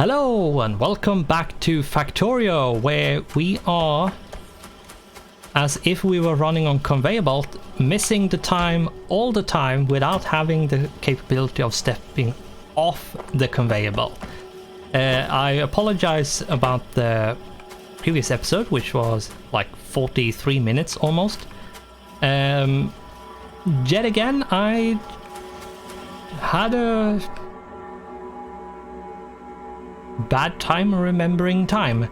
Hello and welcome back to Factorio, where we are, as if we were running on conveyor belt, missing the time all the time without having the capability of stepping off the conveyor belt. I apologize about the previous episode, which was like 43 minutes almost. Yet again, I had a bad time remembering time.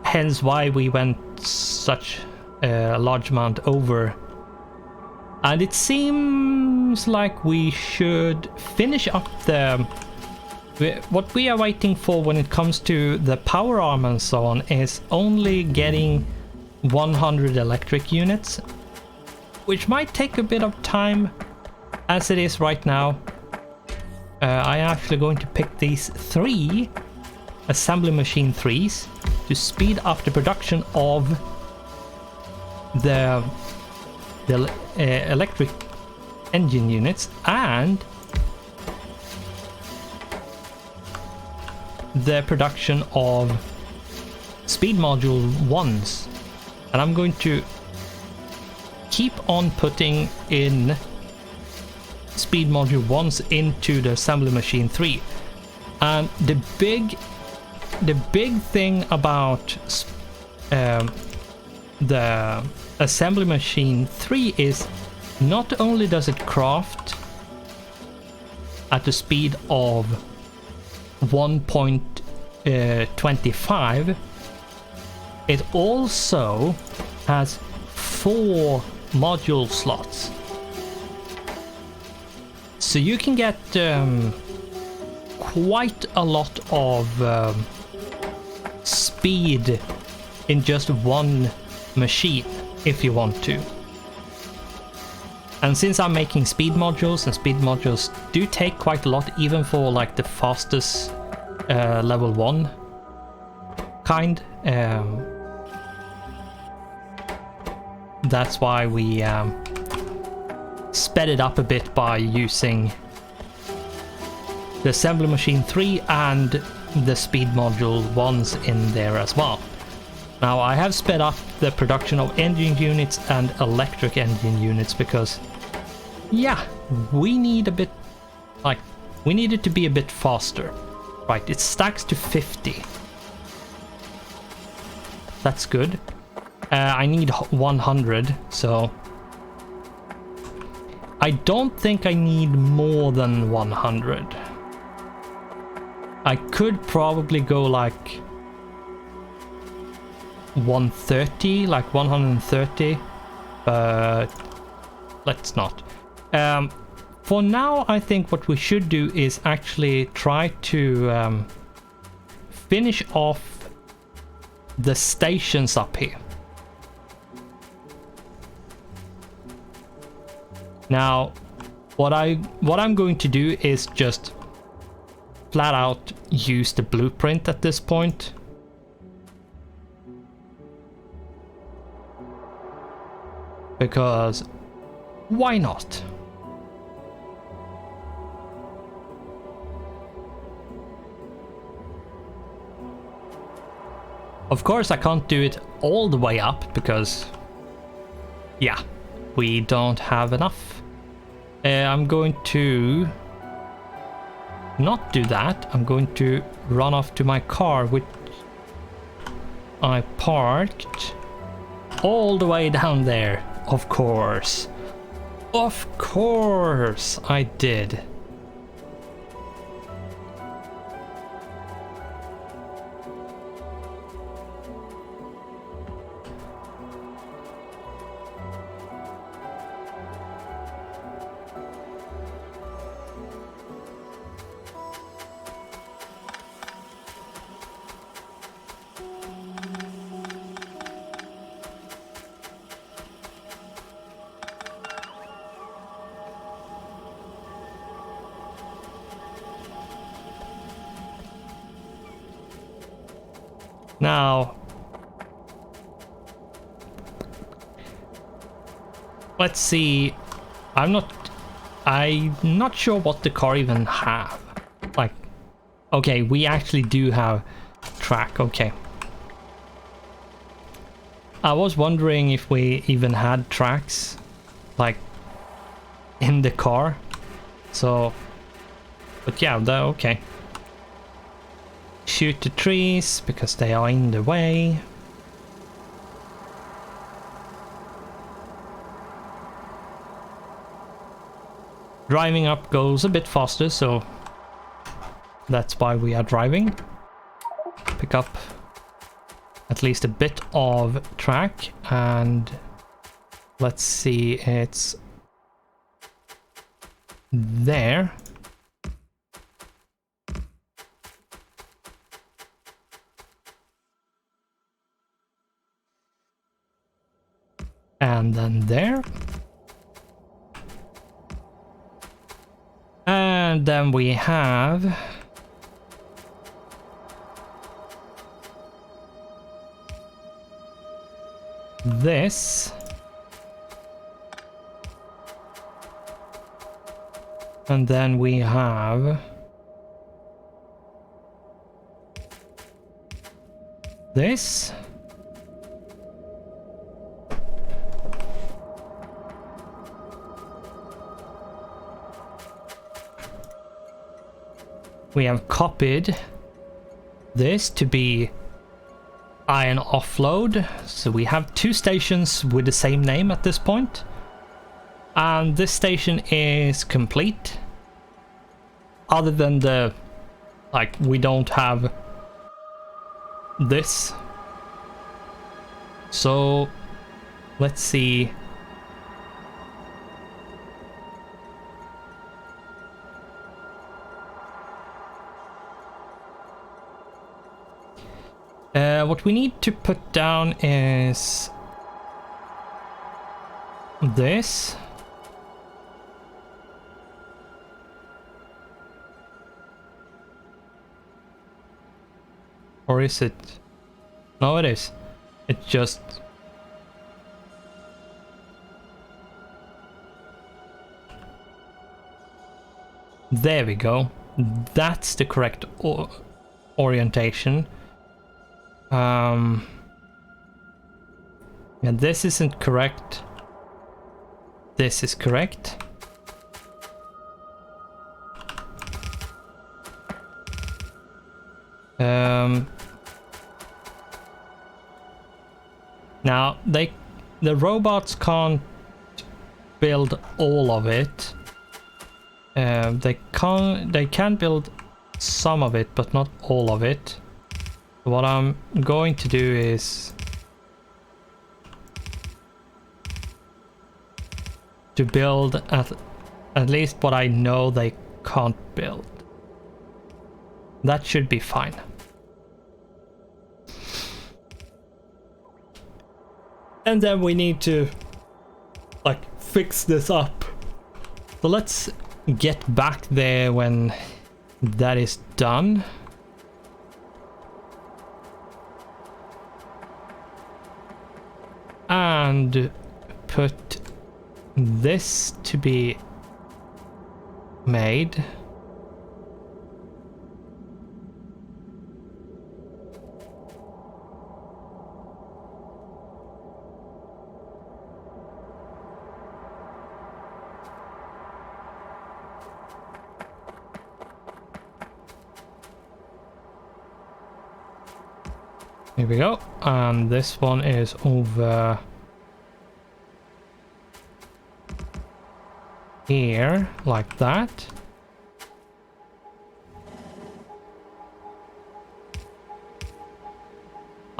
Hence why we went such a large amount over. And it seems like we should finish up what we are waiting for when it comes to the power arm and so on is only getting 100 electric units, which might take a bit of time as it is right now. I'm actually going to pick these 3 assembly machine 3s to speed up the production of the electric engine units and the production of speed module 1s. And I'm going to keep on putting in speed module 1s into the assembly machine 3. And the big thing about the assembly machine 3 is not only does it craft at the speed of 1.25, it also has 4 module slots. So you can get quite a lot of speed in just one machine if you want to. And since I'm making speed modules, and speed modules do take quite a lot even for like the fastest level 1 kind, that's why we sped it up a bit by using the assembly machine 3 and the speed module 1s in there as well. Now I have sped up the production of engine units and electric engine units because, yeah, we need a bit, like, we need it to be a bit faster. Right, it stacks to 50. That's good. I need 100, so I don't think I need more than 100. I could probably go like 130, like 130, but let's not. For now, I think what we should do is actually try to finish off the stations up here. Now, what I'm going to do is just flat out use the blueprint at this point. Because why not? Of course, I can't do it all the way up because, yeah, we don't have enough. I'm going to not do that. I'm going to run off to my car, which I parked all the way down there. Of course. Of course I did. Now, let's see. I'm not sure what the car even have. like, okay, we actually do have track, okay. I was wondering if we even had tracks, like, in the car. So, but yeah, okay. Shoot the trees because they are in the way. Driving up goes a bit faster, so that's why we are driving. Pick up at least a bit of track, and let's see, it's there. And then there. And then we have this. And then we have this. We have copied this to be iron offload, so we have 2 stations with the same name at this point. And this station is complete. Other than the, like, we don't have this. So, let's see. What we need to put down is this. Or is it? No, it is. It's just... There we go. That's the correct orientation. Yeah, this isn't correct. This is correct. Now the robots can't build all of it. They can build some of it, but not all of it. What I'm going to do is to build at least what I know they can't build. That should be fine. And then we need to, like, fix this up. So let's get back there when that is done. And put this to be made. Here we go, and this one is over here, like that.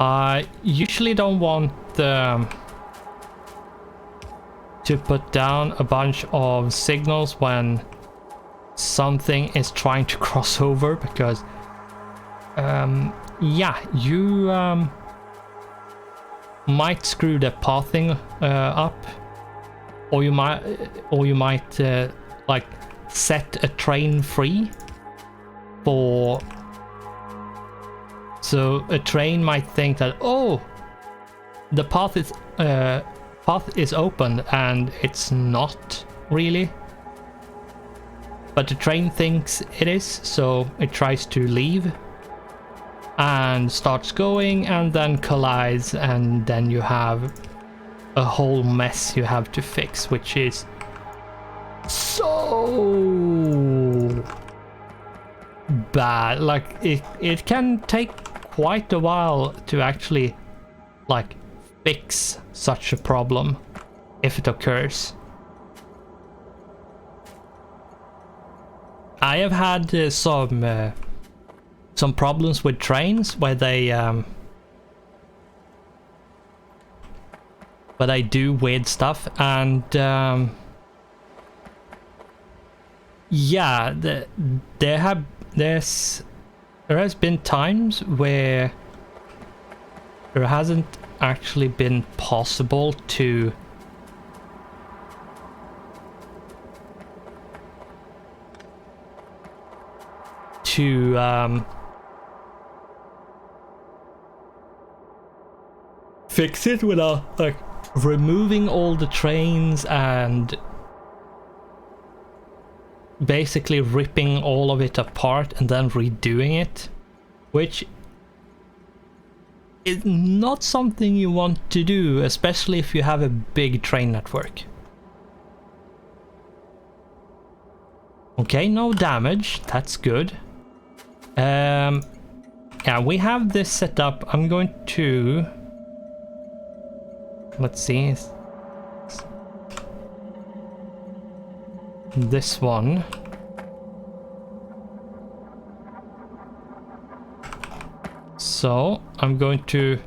I usually don't want to put down a bunch of signals when something is trying to cross over, because yeah, you might screw the pathing up, or you might like set a train free for, so a train might think that, oh, the path is open, and it's not really. but the train thinks it is, so it tries to leave and starts going and then collides, and then you have a whole mess you have to fix, which is so bad. Like it can take quite a while to actually like fix such a problem if it occurs. I have had some problems with trains where they do weird stuff, and yeah, there has been times where there hasn't actually been possible to fix it without like removing all the trains and basically ripping all of it apart and then redoing it, which is not something you want to do, especially if you have a big train network. Okay, no damage, that's good. Yeah, we have this set up. I'm going to, let's see, this one. So I'm going to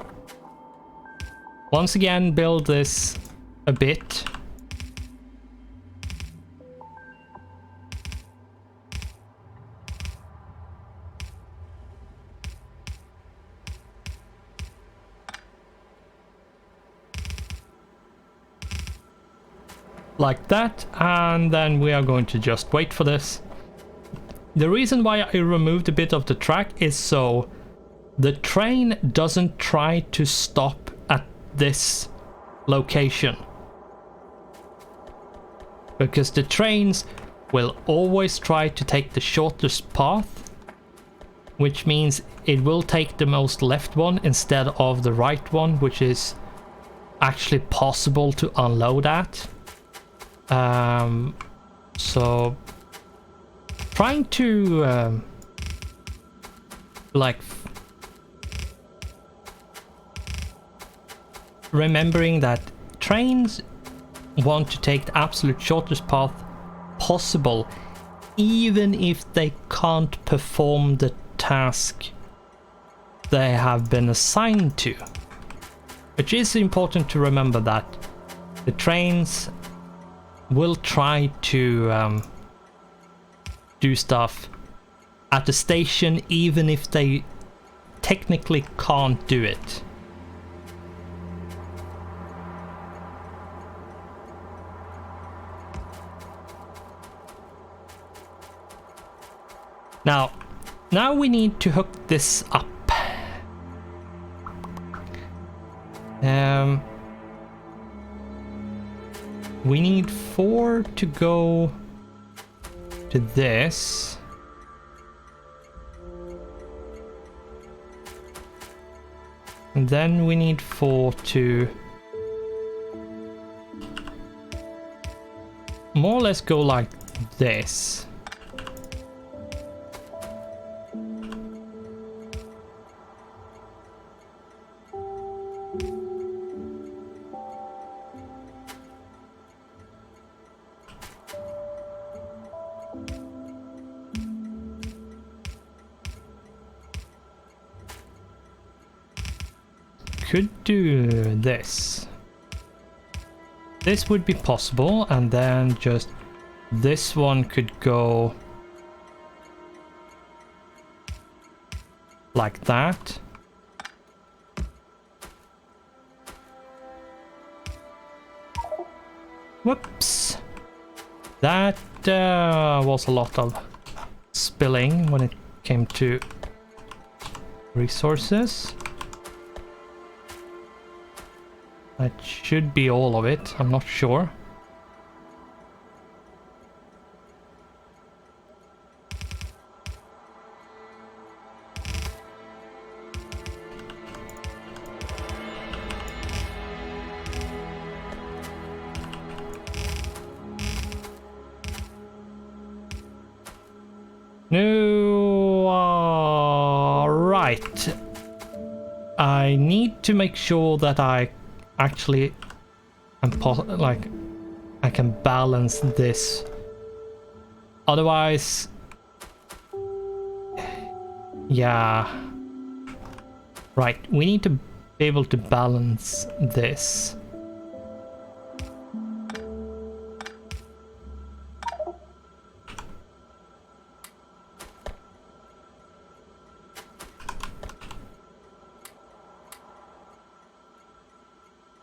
once again build this a bit. Like that, and then we are going to just wait for this. The reason why I removed a bit of the track is so the train doesn't try to stop at this location, because the trains will always try to take the shortest path, which means it will take the most left one instead of the right one, which is actually possible to unload at. So trying to like remembering that trains want to take the absolute shortest path possible, even if they can't perform the task they have been assigned to. Which is important to remember, that the trains will try to do stuff at the station even if they technically can't do it. Now we need to hook this up. We need 4 to go to this. And then we need 4 to more or less go like this. Could do this. This would be possible, and then just this one could go like that. Whoops. That was a lot of spilling when it came to resources. That should be all of it, I'm not sure. No, right. I need to make sure that I actually am like I can balance this. Otherwise, yeah. Right, we need to be able to balance this.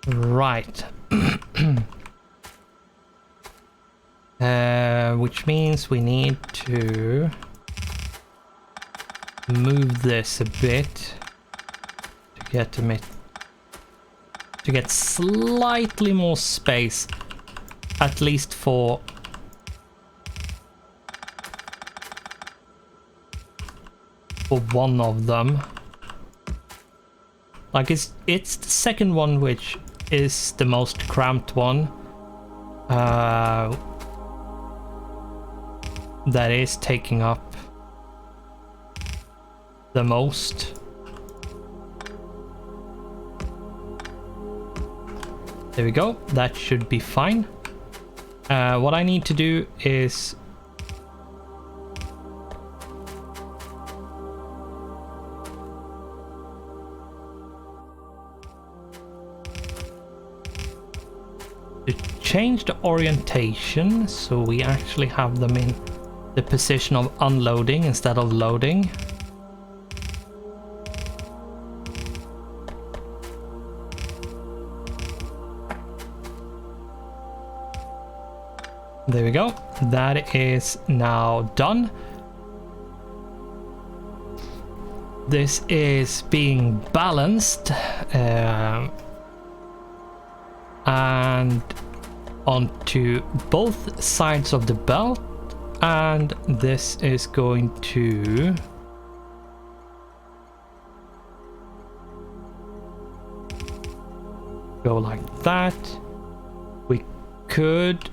Right. Which means we need to move this a bit to get slightly more space, at least for one of them. Like it's the second one which is the most cramped one. That is taking up the most. There we go, that should be fine. What I need to do is to change the orientation so we actually have them in the position of unloading instead of loading. There we go. That is now done. This is being balanced and onto both sides of the belt, and this is going to go like that. We could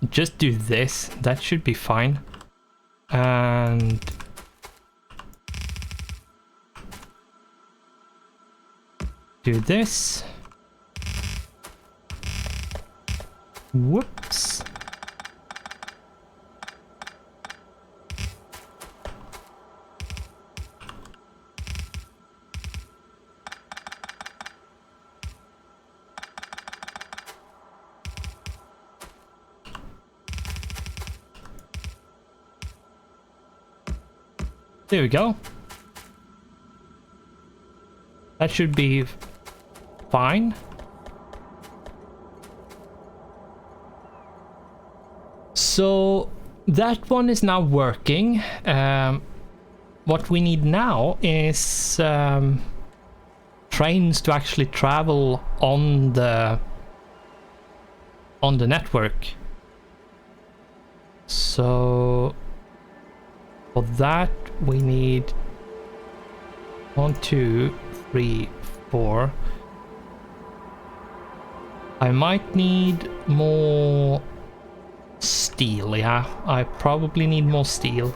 just do this, that should be fine. And do this. Whoops. There we go. That should be fine. So that one is now working. What we need now is trains to actually travel on the network. So for that we need 1, 2, 3, 4. I might need more steel, yeah. I probably need more steel.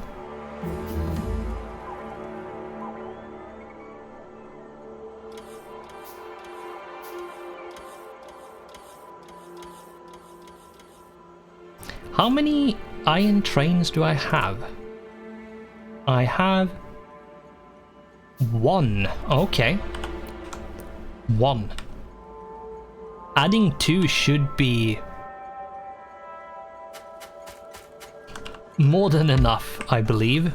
How many iron trains do I have? I have 1. Okay. 1. Adding 2 should be more than enough, I believe.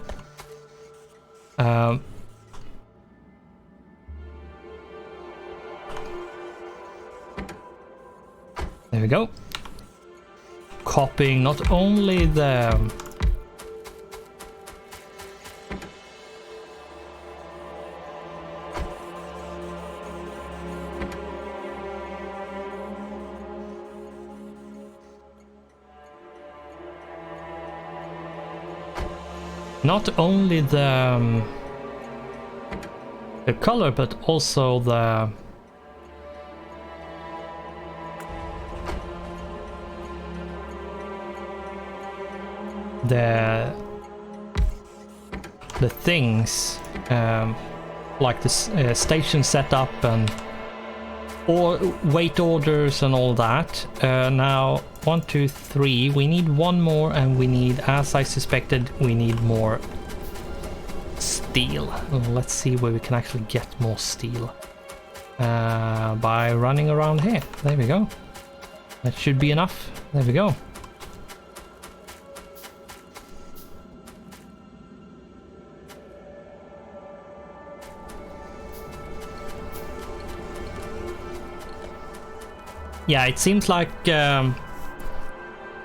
There we go. Copying not only the color, but also the the things, like the station setup and or weight orders and all that. Now 1, 2, 3, we need one more, and we need, as I suspected, we need more steel. Let's see where we can actually get more steel, by running around here. There we go. That should be enough. There we go. Yeah, it seems like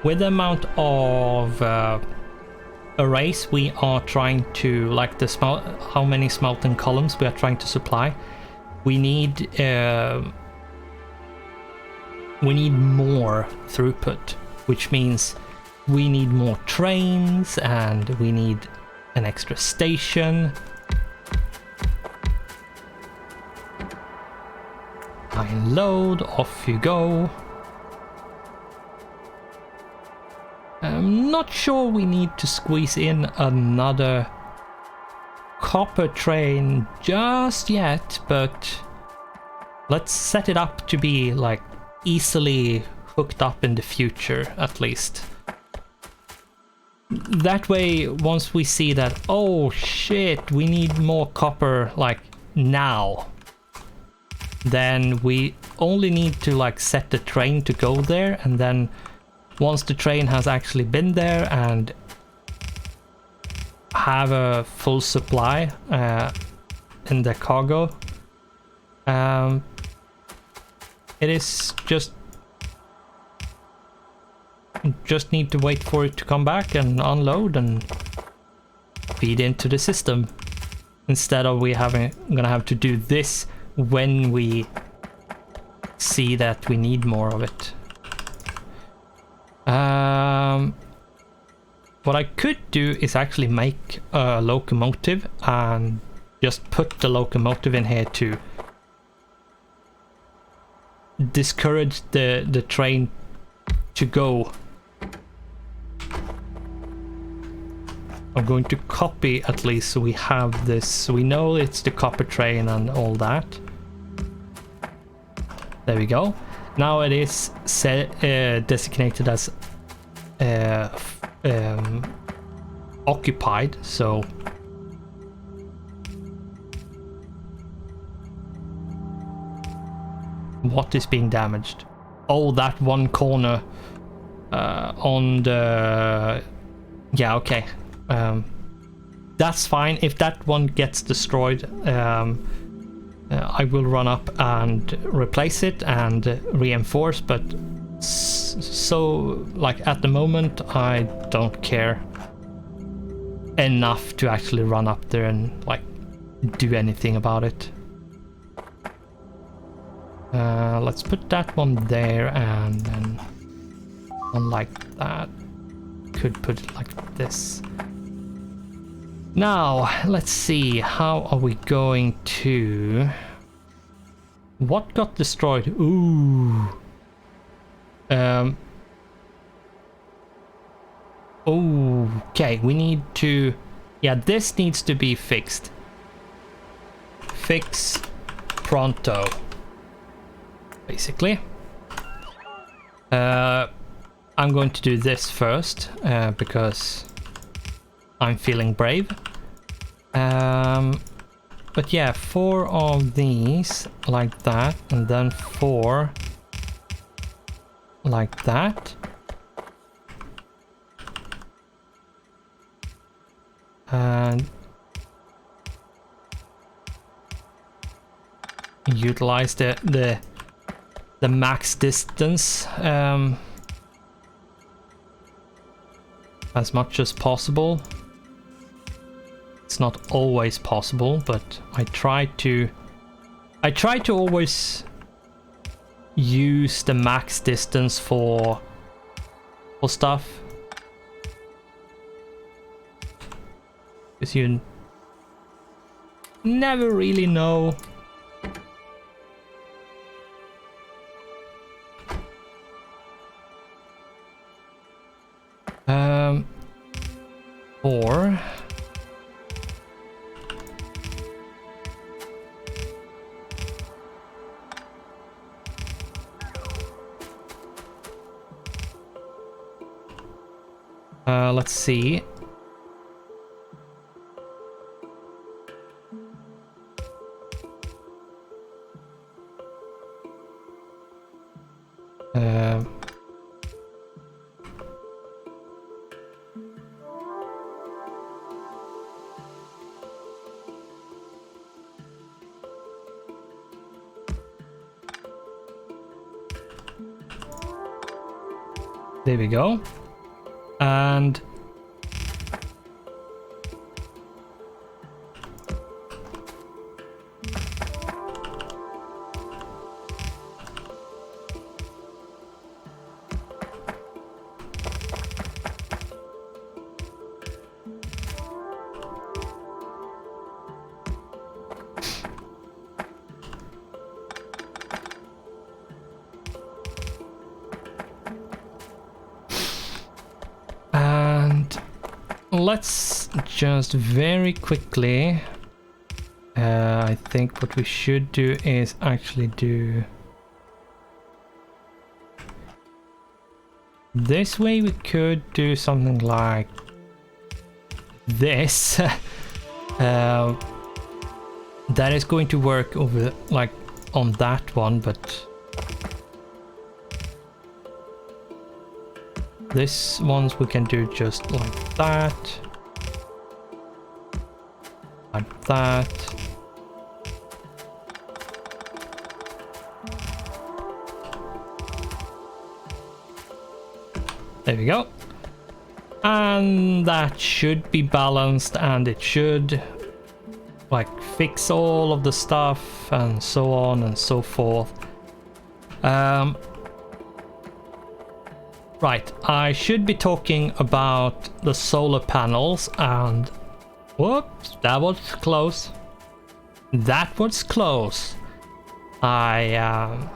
with the amount of arrays we are trying to, like the how many smelting columns we are trying to supply, we need more throughput, which means we need more trains and we need an extra station. Line load, off you go. I'm not sure we need to squeeze in another copper train just yet, but let's set it up to be like easily hooked up in the future at least. That way, once we see that, oh shit, we need more copper like now, then we only need to like set the train to go there, and then once the train has actually been there and have a full supply in the cargo, it is just need to wait for it to come back and unload and feed into the system, instead of gonna have to do this when we see that we need more of it. What I could do is actually make a locomotive and just put the locomotive in here to discourage the train to go. I'm going to copy at least so we have this, so we know it's the copper train and all that. There we go. Now it is designated as occupied, so what is being damaged? Oh, that one corner on the... Yeah, okay. That's fine. If that one gets destroyed, I will run up and replace it and reinforce, but so like at the moment I don't care enough to actually run up there and like do anything about it. Let's put that one there, and then one like that. Could put it like this. Now, let's see, how are we going to... What got destroyed? Ooh. Okay, we need to... Yeah, this needs to be fixed. Fix pronto. Basically. I'm going to do this first, because I'm feeling brave. But yeah, 4 of these like that, and then 4 like that. And utilize the max distance as much as possible. It's not always possible, but I try to always use the max distance for stuff, because you never really know. 4. Let's see. There we go. And let's just very quickly, I think what we should do is actually do this way. We could do something like this. That is going to work over like on that one, but this ones we can do just like that. Like that. There we go. And that should be balanced, and it should like fix all of the stuff and so on and so forth. Right, I should be talking about the solar panels, and whoops, that was close. That was close. I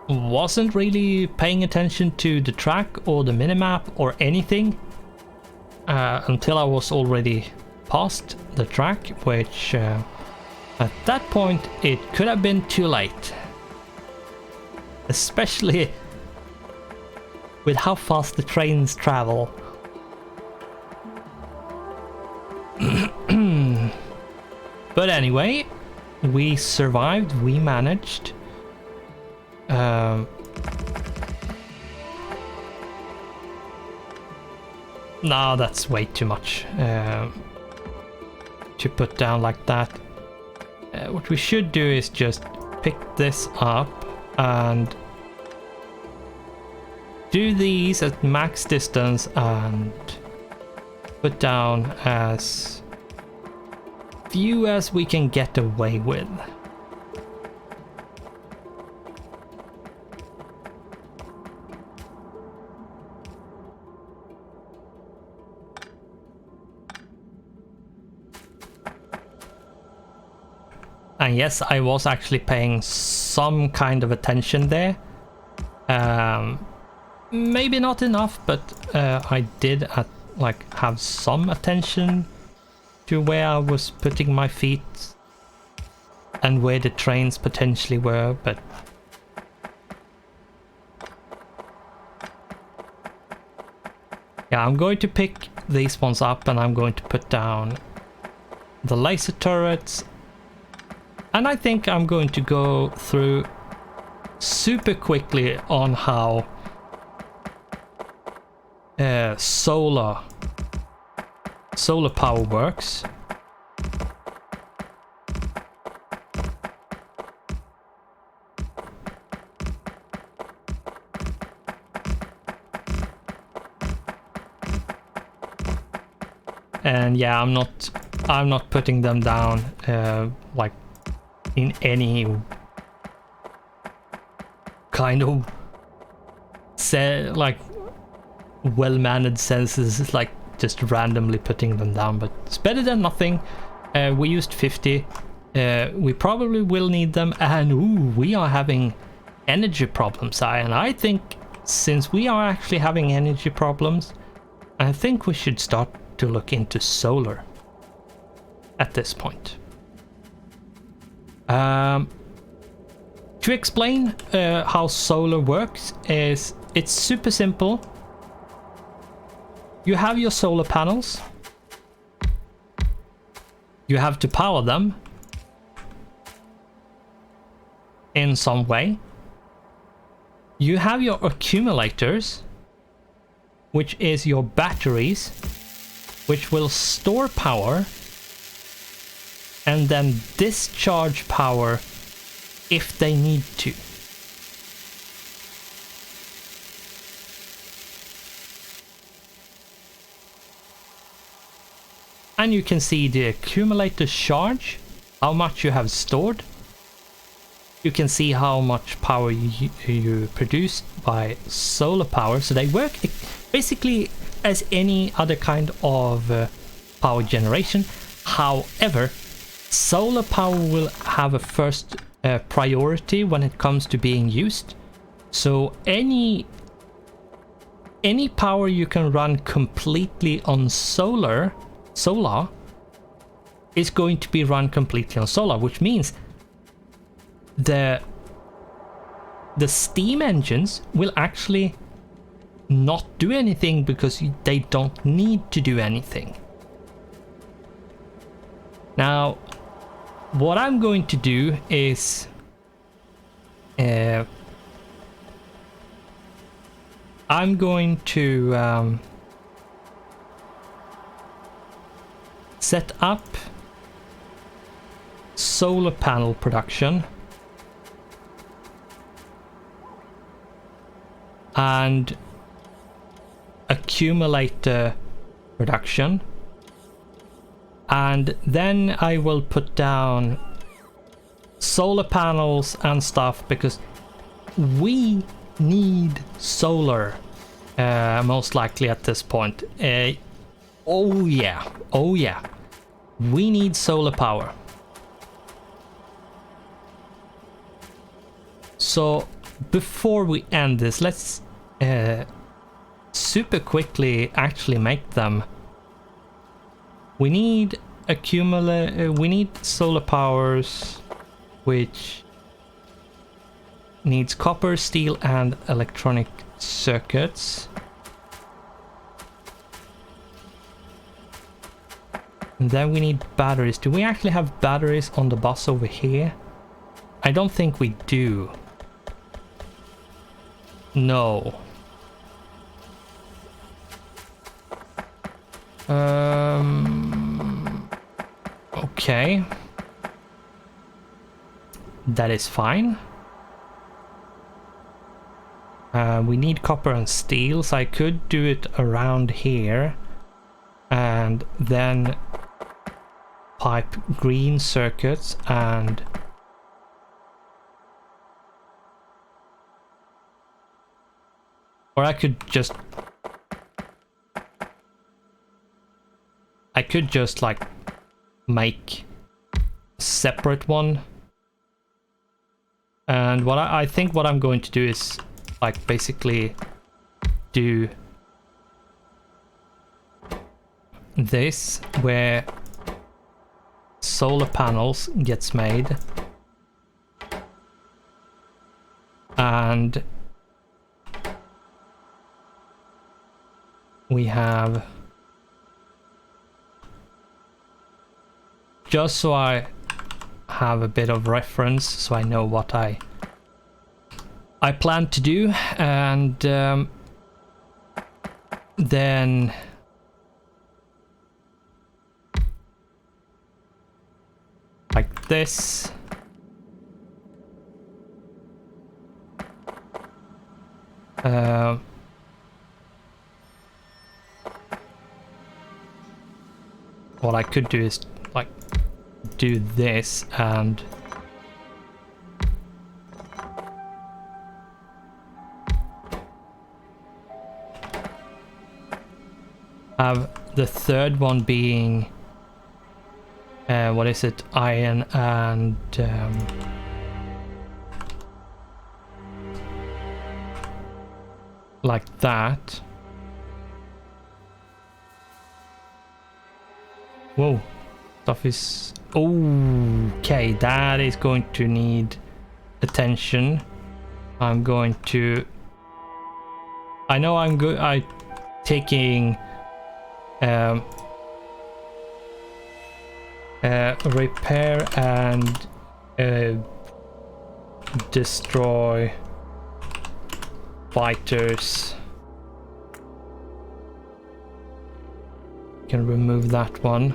wasn't really paying attention to the track or the minimap or anything until I was already past the track, which at that point it could have been too late. Especially with how fast the trains travel. But anyway, we survived, we managed. No, that's way too much to put down like that. What we should do is just pick this up and do these at max distance and put down as few as we can get away with. And yes, I was actually paying some kind of attention there. Maybe not enough, but I did have some attention to where I was putting my feet and where the trains potentially were, but yeah, I'm going to pick these ones up and I'm going to put down the laser turrets, and I think I'm going to go through super quickly on how solar power works. And yeah, I'm not putting them down like in any kind of like well-mannered senses, like just randomly putting them down, but it's better than nothing. We used 50. We probably will need them, and ooh, we are having energy problems. And I think since we are actually having energy problems, I think we should start to look into solar at this point. To explain how solar works is it's super simple. You have your solar panels. You have to power them in some way. You have your accumulators, which is your batteries, which will store power and then discharge power if they need to. And you can see the accumulator charge, how much you have stored. You can see how much power you produce by solar power. So they work basically as any other kind of power generation. However, solar power will have a first priority when it comes to being used. So any power you can run completely on solar is going to be run completely on solar, which means the steam engines will actually not do anything because they don't need to do anything. Now, what I'm going to do is I'm going to set up solar panel production and accumulator production, and then I will put down solar panels and stuff because we need solar most likely at this point. Oh yeah, we need solar power. So before we end this, let's super quickly actually make them. We need we need solar powers, which needs copper, steel, and electronic circuits. And then we need batteries. Do we actually have batteries on the bus over here? I don't think we do. No. Okay. That is fine. We need copper and steel, so I could do it around here and then pipe green circuits and or I could just like make a separate one. And what I think what I'm going to do is like basically do this where solar panels gets made and we have, just so I have a bit of reference so I know what I plan to do, and then like this. What I could do is like do this and have the third one being what is it, iron and like that. Whoa. Stuff is... Okay, that is going to need attention. I'm going to... I know I'm good. I'm taking... repair and destroy biters. Can remove that one.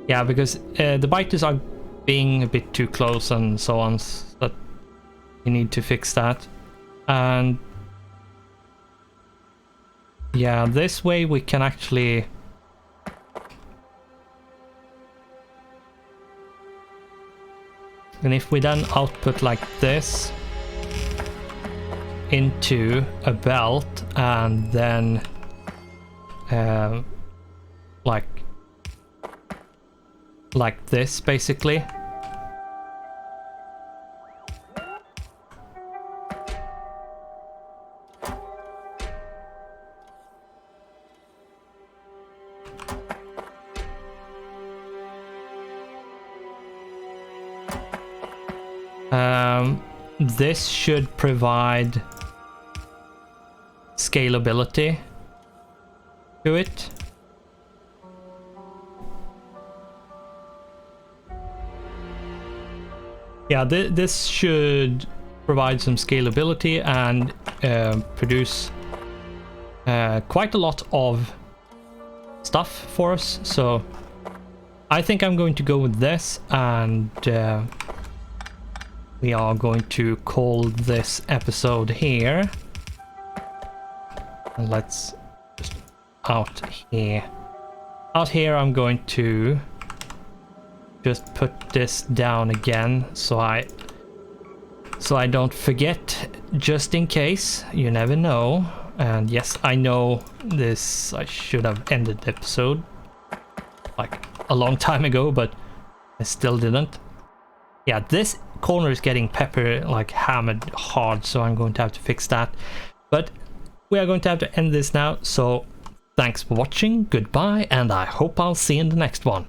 Yeah, because the biters are being a bit too close and so on, so you need to fix that. And yeah, this way we can actually and if we then output like this into a belt and then like this basically. This should provide scalability to it. Yeah, this should provide some scalability and produce quite a lot of stuff for us. So I think I'm going to go with this, and we are going to call this episode here. And let's just out here. Out here I'm going to just put this down again so I don't forget, just in case. You never know. And yes, I know this, I should have ended the episode like a long time ago, but I still didn't. Yeah, this corner is getting like hammered hard, so I'm going to have to fix that. But we are going to have to end this now, so thanks for watching, goodbye, and I hope I'll see you in the next one.